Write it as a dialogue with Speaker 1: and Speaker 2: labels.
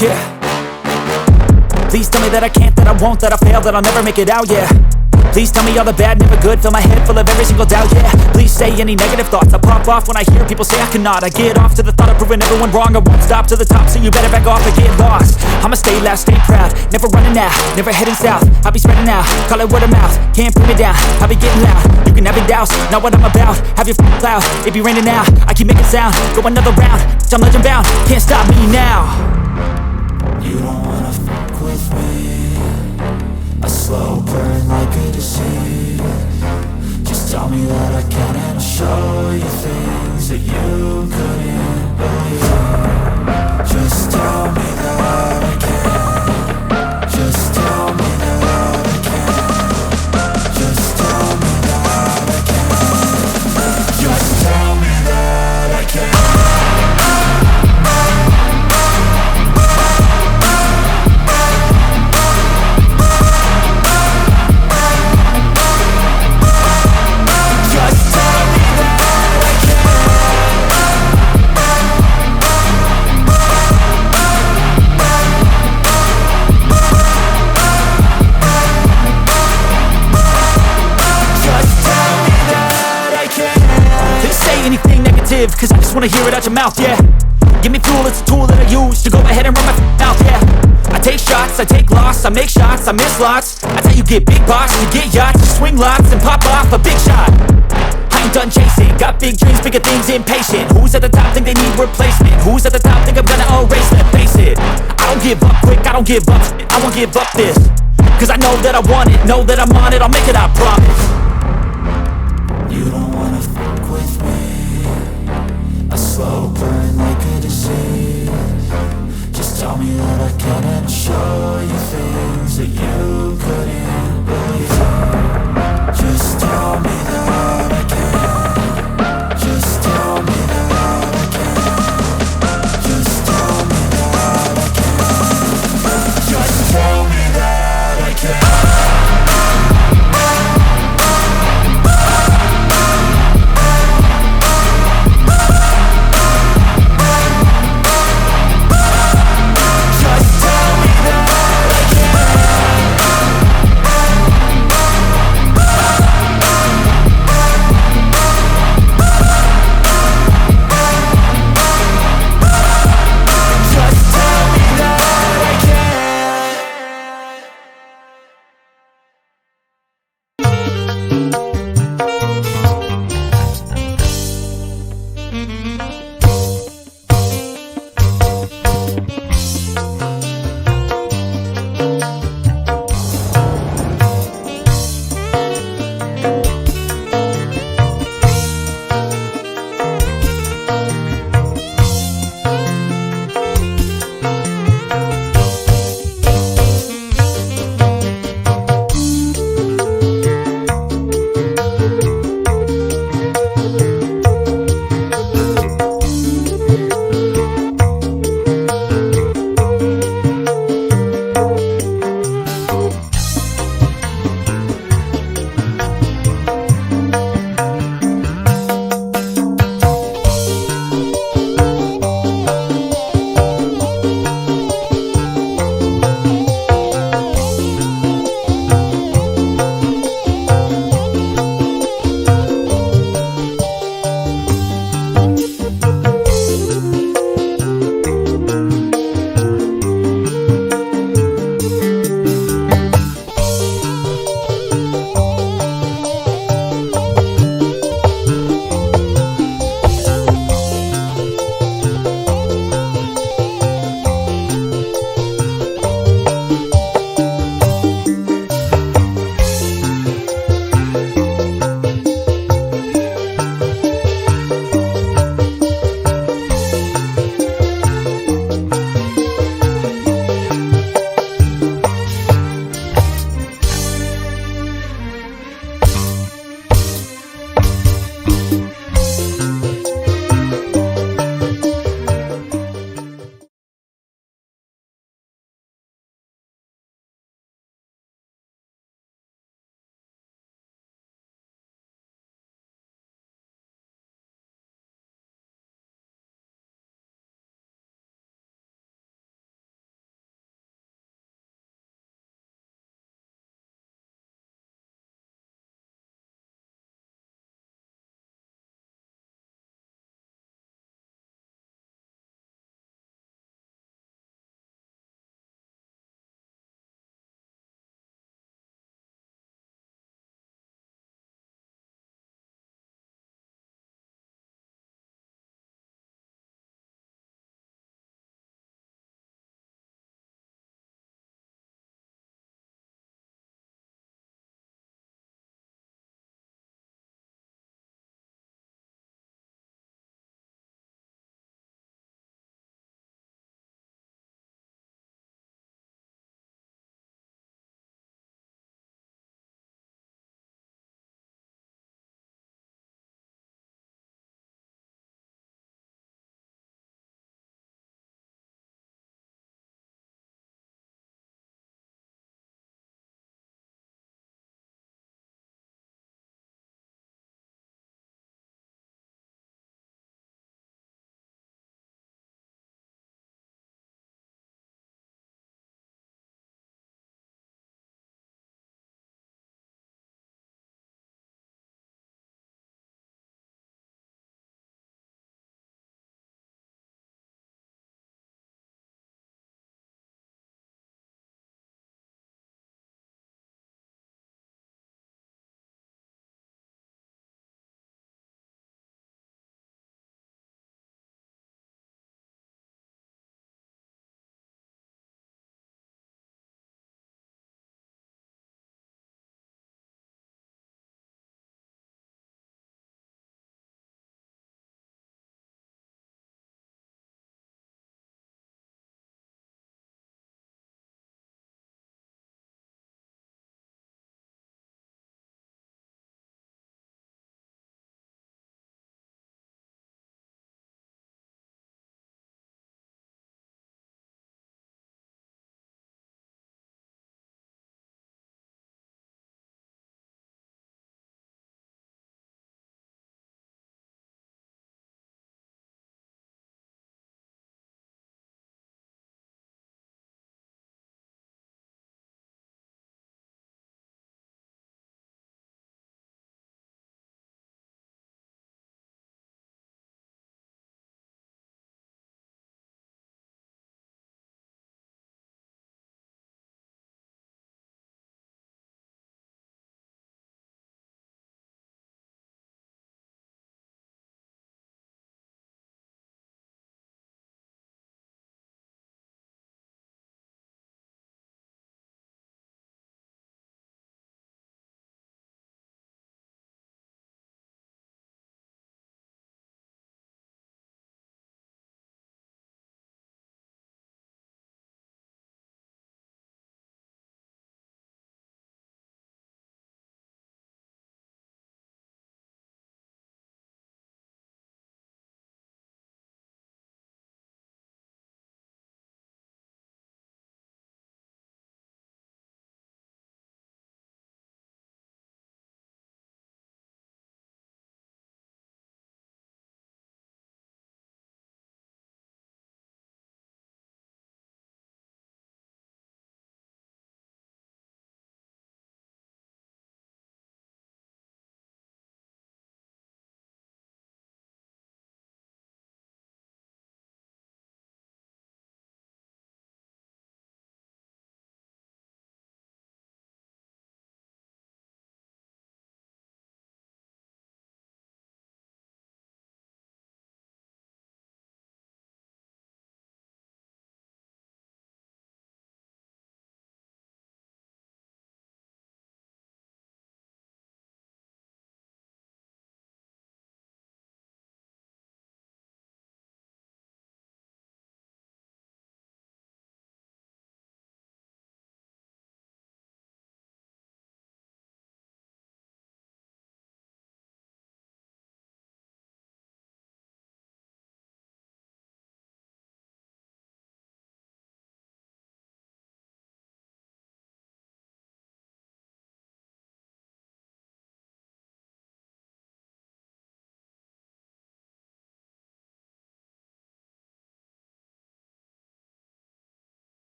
Speaker 1: Yeah. Please tell me that I can't, that I won't, that I fail, that I'll never make it out, yeah. Please tell me all the bad, never good, fill my head full of every single doubt, yeah. Please say any negative thoughts, I pop off when I hear people say I cannot. I get off to the thought of proving everyone wrong, I won't stop to the top, so you better back off and get lost. I'ma stay loud, stay proud, never running out, never heading south. I'll be spreading out, call it word of mouth, can't put me down, I'll be getting loud. You can have your doubts, not what I'm about, have your cloud, it be raining now, I keep making sound, go another round, I'm legend bound, can't stop me now.
Speaker 2: You don't wanna fuck with me, a slow burn like a disease. Just tell me that I can and I'll show you things that you couldn't believe. Just tell me that I can. Just tell me that I can. Just tell me that I can. Just tell me that I can.
Speaker 1: Cause I just wanna hear it out your mouth, yeah. Give me fuel, it's a tool that I use to go ahead and run my mouth, yeah. I take shots, I take loss, I make shots, I miss lots. That's how you get big box, you get yachts, you swing lots and pop off a big shot. I ain't done chasing, got big dreams, bigger things, impatient. Who's at the top think they need replacement? Who's at the top think I'm gonna erase them? Face it, I don't give up quick, I don't give up shit, I won't give up this. Cause I know that I want it, know that I'm on it, I'll make it, I promise.
Speaker 2: You don't